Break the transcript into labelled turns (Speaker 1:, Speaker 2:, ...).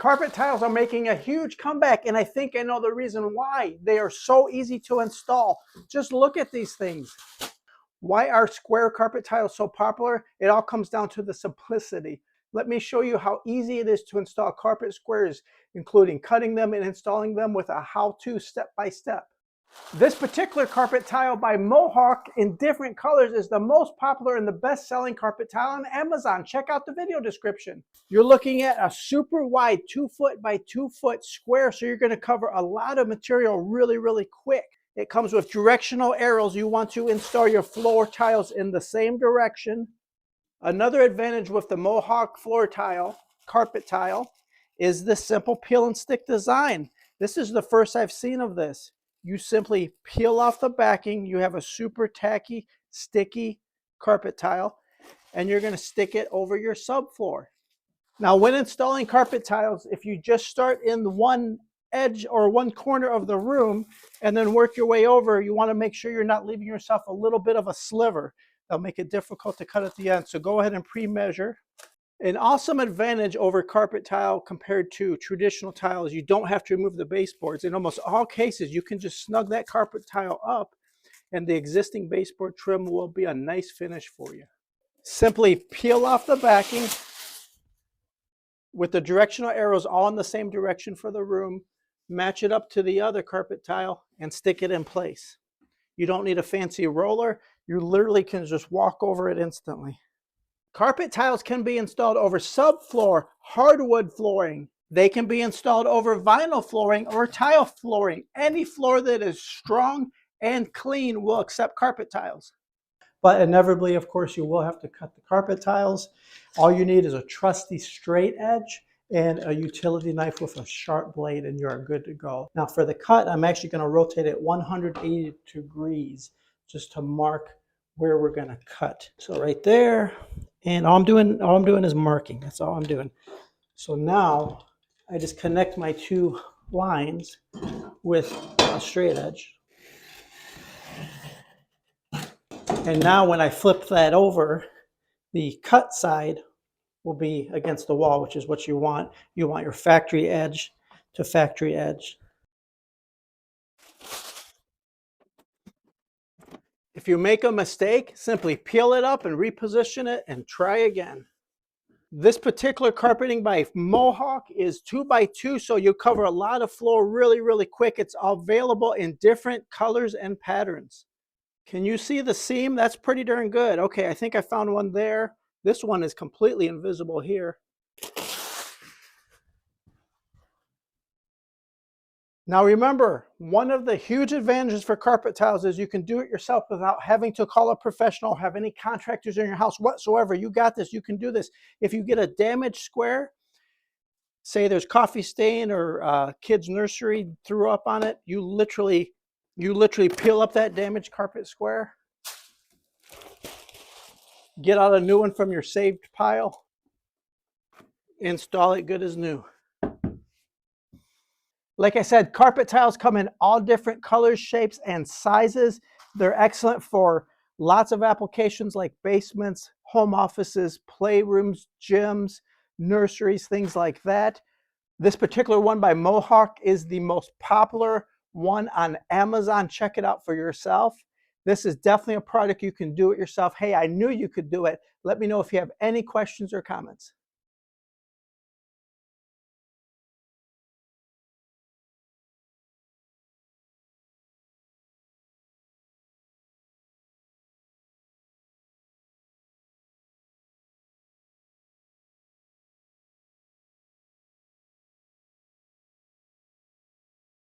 Speaker 1: Carpet tiles are making a huge comeback, and I think I know the reason why. They are so easy to install. Just look at these things. Why are square carpet tiles so popular? It all comes down to the simplicity. Let me show you how easy it is to install carpet squares, including cutting them and installing them with a how-to step-by-step. This particular carpet tile by Mohawk in different colors is the most popular and the best-selling carpet tile on Amazon. Check out the video description. You're looking at a super wide 2 foot by 2 foot square, so you're going to cover a lot of material really quick. It comes with directional arrows. You want to install your floor tiles in the same direction. Another advantage with the Mohawk floor tile, carpet tile, is the simple peel and stick design. This is the first I've seen of this. You simply peel off the backing. You have a super tacky, sticky carpet tile, and you're going to stick it over your subfloor. Now, when installing carpet tiles, if you just start in the one edge or one corner of the room and then work your way over, you want to make sure you're not leaving yourself a little bit of a sliver. That'll make it difficult to cut at the end. So go ahead and pre-measure. An awesome advantage over carpet tile compared to traditional tiles, you don't have to remove the baseboards. In almost all cases, you can just snug that carpet tile up and the existing baseboard trim will be a nice finish for you. Simply peel off the backing with the directional arrows all in the same direction for the room, match it up to the other carpet tile and stick it in place. You don't need a fancy roller. You literally can just walk over it instantly. Carpet tiles can be installed over subfloor, hardwood flooring. They can be installed over vinyl flooring or tile flooring. Any floor that is strong and clean will accept carpet tiles. But inevitably, of course, you will have to cut the carpet tiles. All you need is a trusty straight edge and a utility knife with a sharp blade, and you're good to go. Now for the cut, I'm actually going to rotate it 180 degrees just to mark where we're going to cut. So right there, and all I'm doing is marking. That's all I'm doing. So now I just connect my two lines with a straight edge. And now when I flip that over, the cut side will be against the wall, which is what you want. You want your factory edge to factory edge. If you make a mistake, simply peel it up and reposition it and try again. This particular carpeting by Mohawk is 2 by 2, so you cover a lot of floor really quick. It's available in different colors and patterns. Can you see the seam? That's pretty darn good. Okay, I think I found one there. This one is completely invisible here. Now remember, one of the huge advantages for carpet tiles is you can do it yourself without having to call a professional, have any contractors in your house whatsoever. You got this, you can do this. If you get a damaged square, say there's coffee stain or kid's nursery threw up on it, you literally peel up that damaged carpet square, get out a new one from your saved pile, install it good as new. Like I said, carpet tiles come in all different colors, shapes, and sizes. They're excellent for lots of applications like basements, home offices, playrooms, gyms, nurseries, things like that. This particular one by Mohawk is the most popular one on Amazon. Check it out for yourself. This is definitely a product you can do it yourself. Hey, I knew you could do it. Let me know if you have any questions or comments.